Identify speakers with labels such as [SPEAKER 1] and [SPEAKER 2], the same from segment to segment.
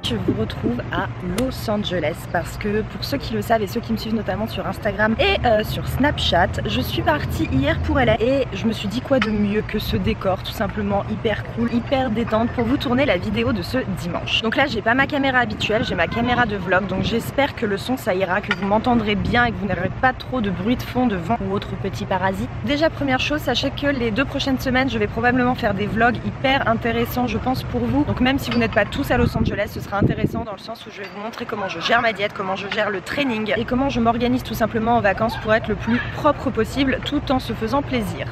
[SPEAKER 1] Je vous retrouve à Los Angeles parce que pour ceux qui le savent et ceux qui me suivent notamment sur Instagram et sur Snapchat, je suis partie hier pour LA et je me suis dit quoi de mieux que ce décor tout simplement hyper cool, hyper détente pour vous tourner la vidéo de ce dimanche. Donc là j'ai pas ma caméra habituelle, j'ai ma caméra de vlog, donc j'espère que le son ça ira, que vous m'entendrez bien et que vous n'aurez pas trop de bruit de fond, de vent ou autre petit parasite. Déjà première chose, sachez que les 2 prochaines semaines je vais probablement faire des vlogs hyper intéressants je pense pour vous. Donc même si vous n'êtes pas tous à Los Angeles, ce sera intéressant dans le sens où je vais vous montrer comment je gère ma diète, comment je gère le training et comment je m'organise tout simplement en vacances pour être le plus propre possible tout en se faisant plaisir.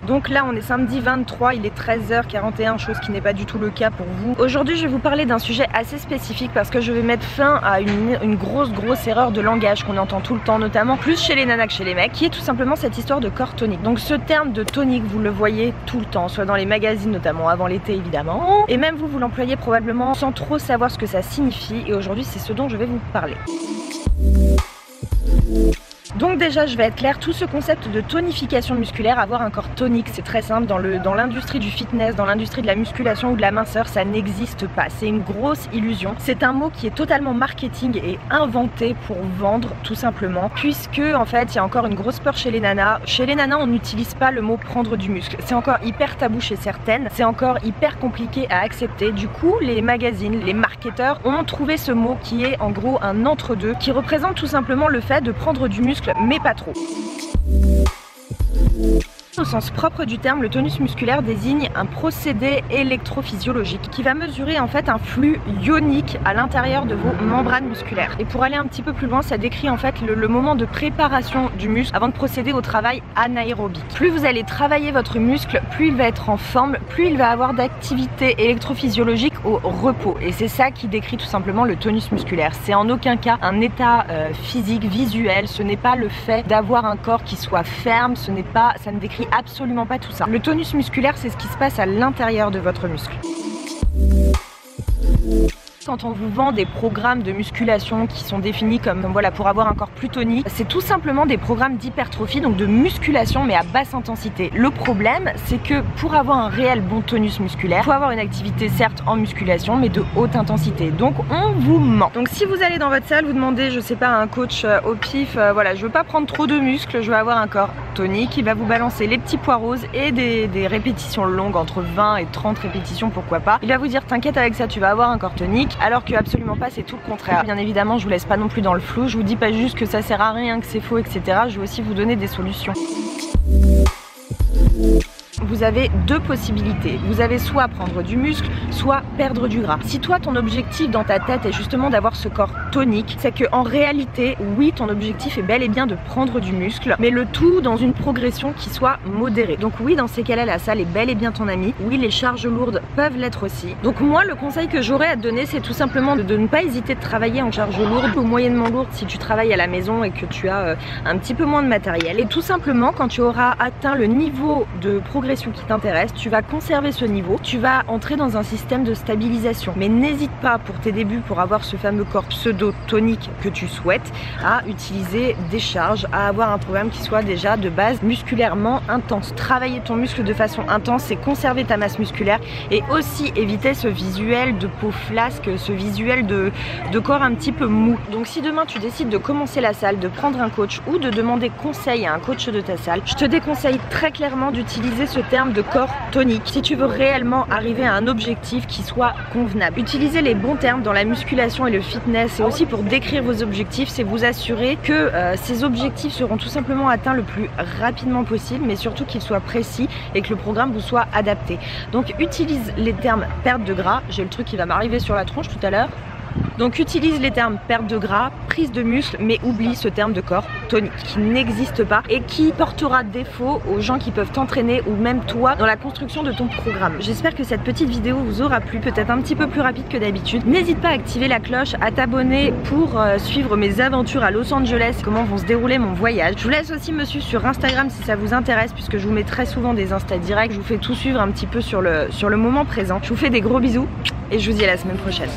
[SPEAKER 1] Donc là on est samedi 23, il est 13h41, chose qui n'est pas du tout le cas pour vous. Aujourd'hui je vais vous parler d'un sujet assez spécifique parce que je vais mettre fin à une grosse erreur de langage qu'on entend tout le temps, notamment plus chez les nanas que chez les mecs, qui est tout simplement cette histoire de corps tonique. Donc ce terme de tonique vous le voyez tout le temps, soit dans les magazines notamment avant l'été évidemment, et même vous l'employez probablement sans trop savoir ce que ça signifie, et aujourd'hui c'est ce dont je vais vous parler. Donc déjà je vais être claire, tout ce concept de tonification musculaire, avoir un corps tonique, c'est très simple, dans l'industrie du fitness, dans l'industrie de la musculation ou de la minceur, ça n'existe pas, c'est une grosse illusion. C'est un mot qui est totalement marketing et inventé pour vendre tout simplement, puisque en fait il y a encore une grosse peur chez les nanas. Chez les nanas on n'utilise pas le mot prendre du muscle, c'est encore hyper tabou chez certaines, c'est encore hyper compliqué à accepter. Du coup les magazines, les marketeurs ont trouvé ce mot qui est en gros un entre-deux, qui représente tout simplement le fait de prendre du muscle mais pas trop. Au sens propre du terme, le tonus musculaire désigne un procédé électrophysiologique qui va mesurer en fait un flux ionique à l'intérieur de vos membranes musculaires. Et pour aller un petit peu plus loin, ça décrit en fait le moment de préparation du muscle avant de procéder au travail anaérobique. Plus vous allez travailler votre muscle, plus il va être en forme, plus il va avoir d'activité électrophysiologique au repos. Et c'est ça qui décrit tout simplement le tonus musculaire. C'est en aucun cas un état physique, visuel, ce n'est pas le fait d'avoir un corps qui soit ferme, ça ne décrit absolument pas tout ça. Le tonus musculaire, c'est ce qui se passe à l'intérieur de votre muscle. Quand on vous vend des programmes de musculation qui sont définis comme voilà pour avoir un corps plus tonique, c'est tout simplement des programmes d'hypertrophie, donc de musculation mais à basse intensité. Le problème c'est que pour avoir un réel bon tonus musculaire, il faut avoir une activité certes en musculation mais de haute intensité. Donc on vous ment. Donc si vous allez dans votre salle, vous demandez je sais pas à un coach au pif, voilà je veux pas prendre trop de muscles, je veux avoir un corps tonique, il va vous balancer les petits poids roses et des répétitions longues entre 20 et 30 répétitions pourquoi pas. Il va vous dire t'inquiète avec ça tu vas avoir un corps tonique. Alors que absolument pas, c'est tout le contraire. Bien évidemment je vous laisse pas non plus dans le flou, je vous dis pas juste que ça sert à rien, que c'est faux, etc. Je vais aussi vous donner des solutions. Vous avez 2 possibilités, vous avez soit prendre du muscle, soit perdre du gras. Si toi ton objectif dans ta tête est justement d'avoir ce corps tonique, c'est que en réalité, oui ton objectif est bel et bien de prendre du muscle, mais le tout dans une progression qui soit modérée. Donc oui dans ces cas-là la salle est bel et bien ton ami, oui les charges lourdes peuvent l'être aussi. Donc moi le conseil que j'aurais à te donner c'est tout simplement de ne pas hésiter de travailler en charge lourde ou moyennement lourde si tu travailles à la maison et que tu as un petit peu moins de matériel. Et tout simplement quand tu auras atteint le niveau de progression qui t'intéresse, tu vas conserver ce niveau, tu vas entrer dans un système de stabilisation. Mais n'hésite pas pour tes débuts, pour avoir ce fameux corps pseudo-tonique que tu souhaites, à utiliser des charges, à avoir un programme qui soit déjà de base musculairement intense. Travailler ton muscle de façon intense, c'est conserver ta masse musculaire et aussi éviter ce visuel de peau flasque, ce visuel de corps un petit peu mou. Donc si demain tu décides de commencer la salle, de prendre un coach ou de demander conseil à un coach de ta salle, je te déconseille très clairement d'utiliser ce terme de corps tonique si tu veux réellement arriver à un objectif qui soit convenable. Utilisez les bons termes dans la musculation et le fitness et aussi pour décrire vos objectifs, c'est vous assurer que ces objectifs seront tout simplement atteints le plus rapidement possible, mais surtout qu'ils soient précis et que le programme vous soit adapté. Donc utilise les termes perte de gras, j'ai le truc qui va m'arriver sur la tronche tout à l'heure. Donc utilise les termes perte de gras, prise de muscle, mais oublie ce terme de corps tonique qui n'existe pas et qui portera défaut aux gens qui peuvent t'entraîner ou même toi dans la construction de ton programme. J'espère que cette petite vidéo vous aura plu, peut-être un petit peu plus rapide que d'habitude. N'hésite pas à activer la cloche, à t'abonner pour suivre mes aventures à Los Angeles, comment vont se dérouler mon voyage. Je vous laisse aussi me suivre sur Instagram si ça vous intéresse puisque je vous mets très souvent des Insta directs, je vous fais tout suivre un petit peu sur le moment présent. Je vous fais des gros bisous et je vous dis à la semaine prochaine.